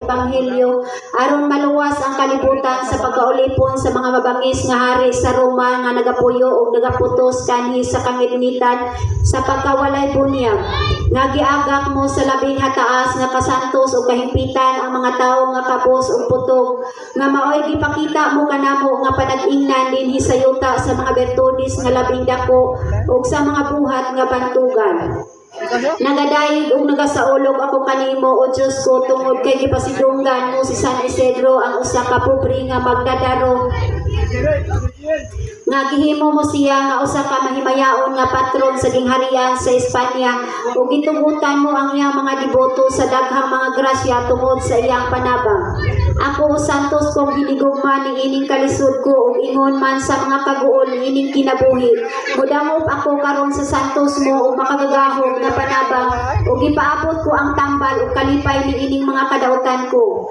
Ebanghelyo aron maluwas ang kalibutan sa pagkaulipon sa mga mabangis nga hari sa Roma nga nagapuyo ug nagaputos kanhi sa kangitngitan sa pagkawalay bunyag nga giagak mo sa labing hataas nga kasantos ug kahimpitan ang mga tawo nga kapos ug putog nga maoy gipakita mo kanamo nga panag-ingnan dinhi sa yuta sa mga bertudes nga labing dako ug sa mga buhat nga bantugan. Nagadayeg ug nagasaulog ako kanimo o Diyos ko tungod kay gipasidunggan mo si San Isidro ang usa ka pobre nga magdadaro nga gihimo mo siya nga usa ka mahimayaon nga patron sa gingharian sa Espanya ug gitugutan mo ang iyang mga deboto sa daghang mga grasya tungod sa iyang panabang. Ako santos kong hinigugma ni ining kalisod ko ug ingon man sa mga kaguol ining kinabuhi. Mudamop ako karon sa santos mo ug makagagahom nga panabang ug ipaabot ko ang tambal ug kalipay ni ining mga kadautan ko.